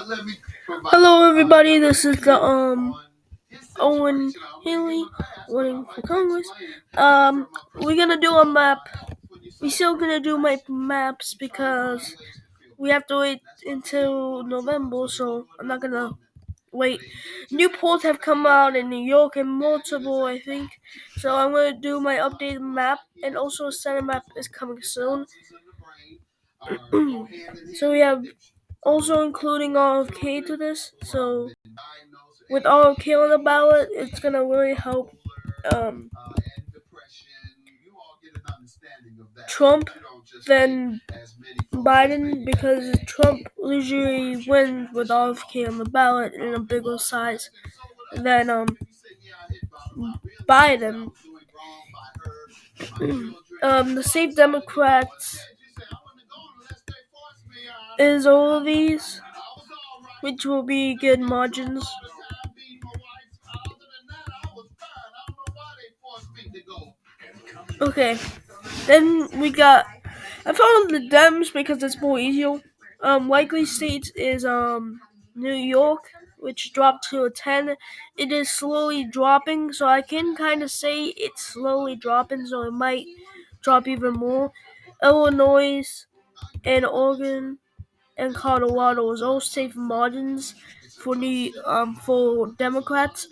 Hello, everybody. This is the Owen Haley running for Congress. We're gonna do a map. We're still gonna do my maps because we have to wait until November. So I'm not gonna wait. New polls have come out in New York and multiple, I think. So I'm gonna do my updated map, and also a Senate map is coming soon. So we have also including RFK to this. So with RFK on the ballot, it's gonna really help Trump than Biden, because Trump usually wins with RFK on the ballot in a bigger size than Biden. The Safe Democrats is all of these, which will be good margins. Okay, then I found the Dems because it's more easier. Likely states is New York, which dropped to a 10. It is slowly dropping, so I can kind of say it's slowly dropping, so it might drop even more. Illinois and Oregon and Colorado is all safe margins for Democrats.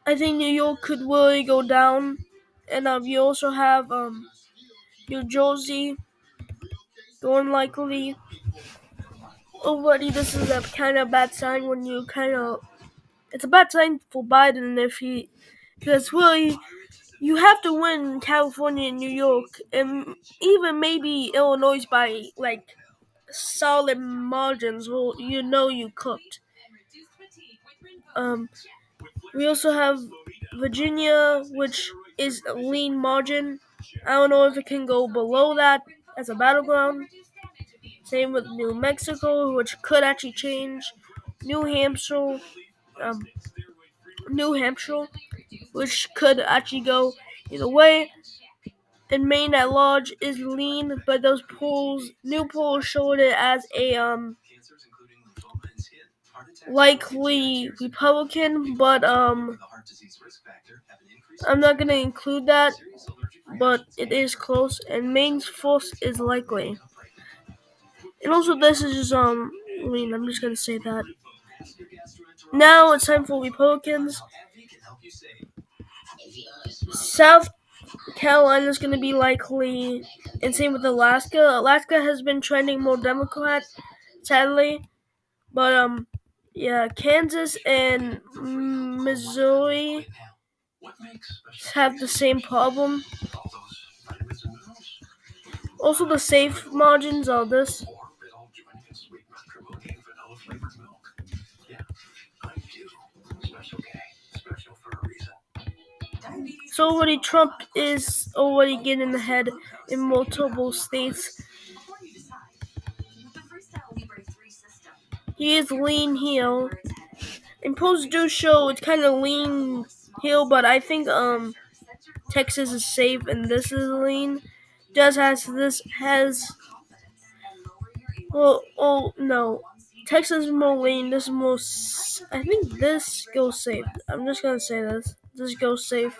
I think New York could really go down, and you also have New Jersey going likely. Already, this is a kind of bad sign when it's a bad sign for Biden because really you have to win California and New York and even maybe Illinois by like solid margins. Well, you cooked. Um, we also have Virginia, which is a lean margin. I don't know if it can go below that as a battleground. Same with New Mexico, which could actually change. New Hampshire, um, New Hampshire, which could actually go either way. And Maine at large is lean, but those new polls showed it as a likely Republican, but I'm not gonna include that. But it is close, and Maine's force is likely. And also, this is just lean. I'm just gonna say that. Now it's time for Republicans. South Carolina is going to be likely, and same with Alaska. Alaska has been trending more Democrat, sadly, but yeah, Kansas and Missouri have the same problem. Also, the safe margins are this. So already Trump is already getting ahead in multiple states. He is lean here. And polls do show it's kind of lean here, but I think Texas is safe and this is lean. Oh no, Texas is more lean. This is more. I think this goes safe. I'm just gonna say this. This goes safe.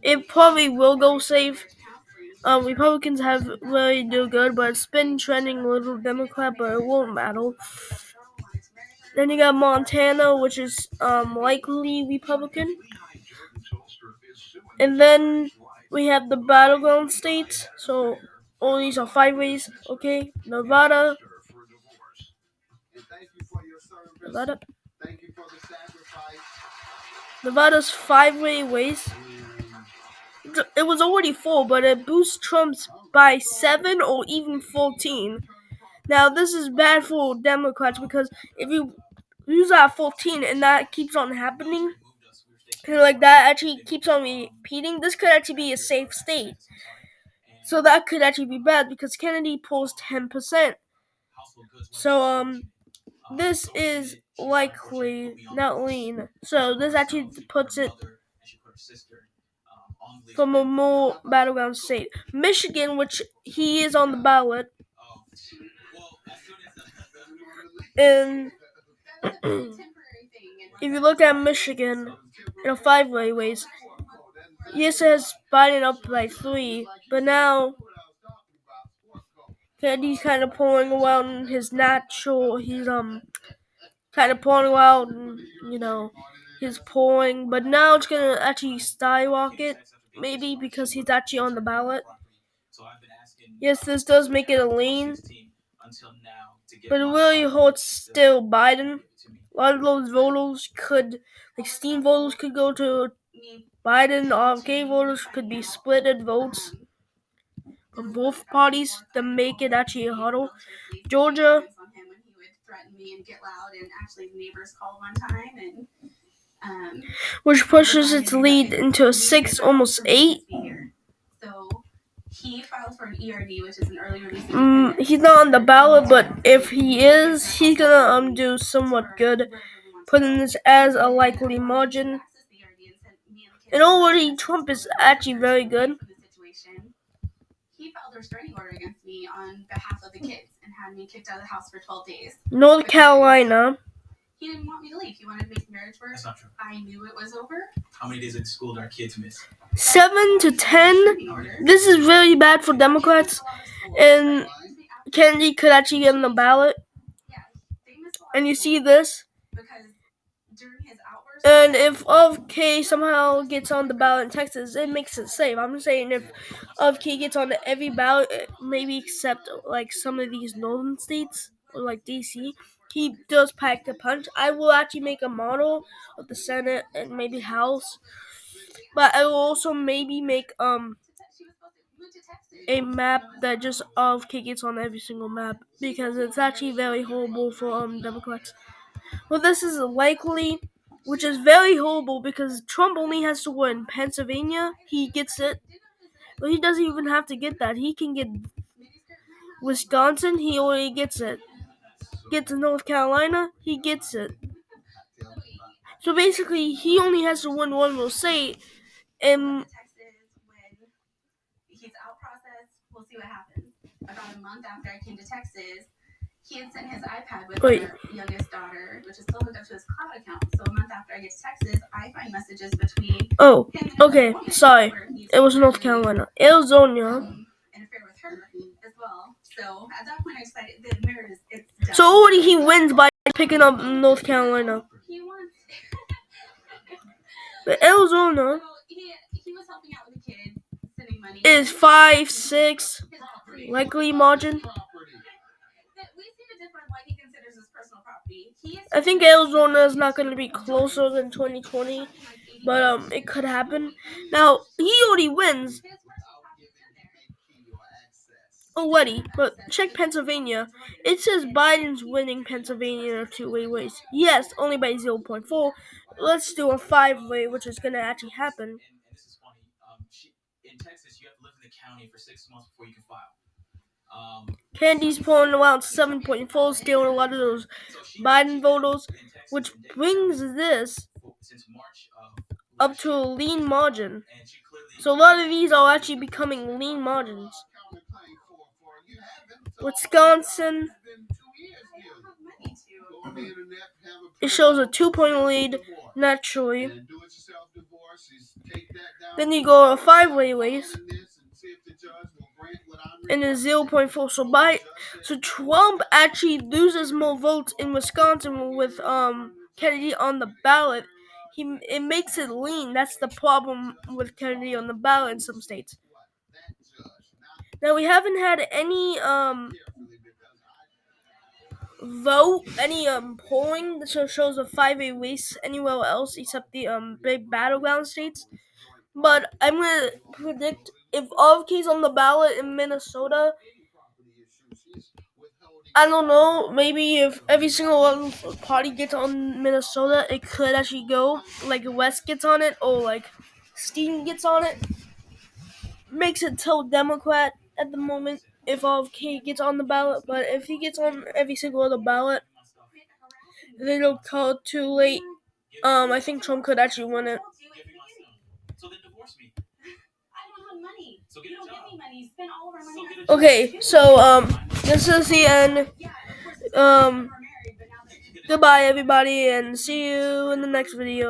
It probably will go safe. Republicans have really do good, but it's been trending a little Democrat, but it won't matter. Then you got Montana, which is likely Republican. And then we have the battleground states. So all these are 5 ways. Okay, Nevada's 5 ways. It was already 4, but it boosts Trump's by 7 or even 14. Now this is bad for Democrats because if you use that 14 and that keeps on happening, like that actually keeps on repeating, this could actually be a safe state. So that could actually be bad because Kennedy pulls 10%. So this is likely not lean. So this actually puts it from a more battleground state. Michigan, which he is on the ballot, And if you look at Michigan in a five-way race, yes, it has Biden up by 3, but now Kennedy's kind of pulling around his natural. He's kind of pulling around, his polling, but now it's gonna actually skyrocket, maybe because he's actually on the ballot. Yes, this does make it a lean, but it really holds still Biden. A lot of those voters could, like Steam voters, could go to Biden. RFK voters could be splitted votes from both parties to make it actually a huddle. Georgia, which pushes its lead into a 6, almost 8. He's not on the ballot, but if he is, he's gonna do somewhat good, putting this as a likely margin. And already Trump is actually very good. He filed a restraining order against me on behalf of the kids and had me kicked out of the house for 12 days. North Carolina. He didn't want me to leave. He wanted to make marriage work. That's not true. I knew it was over. How many days of school do our kids miss? 7 to 10. This is really bad for Democrats. And Kennedy could actually get on the ballot. And you see this. And if RFK somehow gets on the ballot in Texas, it makes it safe. I'm saying if RFK gets on every ballot, maybe except like some of these northern states or like DC, he does pack the punch. I will actually make a model of the Senate and maybe House, but I will also maybe make a map that just RFK gets on every single map because it's actually very horrible for Democrats. Well, this is likely, which is very horrible because Trump only has to win Pennsylvania. He gets it. But he doesn't even have to get that. He can get Wisconsin. He already gets it. Gets North Carolina. He gets it. So basically, he only has to win one more state. And he's out process. We'll see what happens. About a month after I came to Texas, he had sent his iPad with our youngest daughter, which is still hooked up to his cloud account. So a month after I get to Texas, I find messages between him and okay, sorry. It was North Carolina. Arizona. And affair with her as well. So at that point, I decided the mirror is done. So already he wins by picking up North Carolina. He won. But Arizona he was helping out with the kids, sending money. Is 5-6 likely margin. I think Arizona is not going to be closer than 2020, but it could happen. Now, he already wins already, but check Pennsylvania. It says Biden's winning Pennsylvania in a two-way race. Yes, only by 0.4. Let's do a 5-way, which is going to actually happen. In Texas, you have to live in the county for 6 months before you can file. Kennedy's pulling around 7.4, stealing a lot of those Biden voters, which brings this up to a lean margin. So a lot of these are actually becoming lean margins. Wisconsin, it shows a 2-point lead naturally. Then you go a 5-way race. And a 0.4. So Trump actually loses more votes in Wisconsin with Kennedy on the ballot. It makes it lean. That's the problem with Kennedy on the ballot in some states. Now we haven't had any polling that shows a 5-way race anywhere else except the big battleground states. But I'm gonna predict if RFK's on the ballot in Minnesota, I don't know, maybe if every single party gets on Minnesota, it could actually go. Like West gets on it, or like Steam gets on it. Makes it till Democrat at the moment if RFK gets on the ballot. But if he gets on every single other ballot, then it'll call too late. I think Trump could actually win it. So then divorce me. I don't have money. So you don't give me money. You spend all of our money. Okay, so this is the end. Goodbye, everybody, and see you in the next video.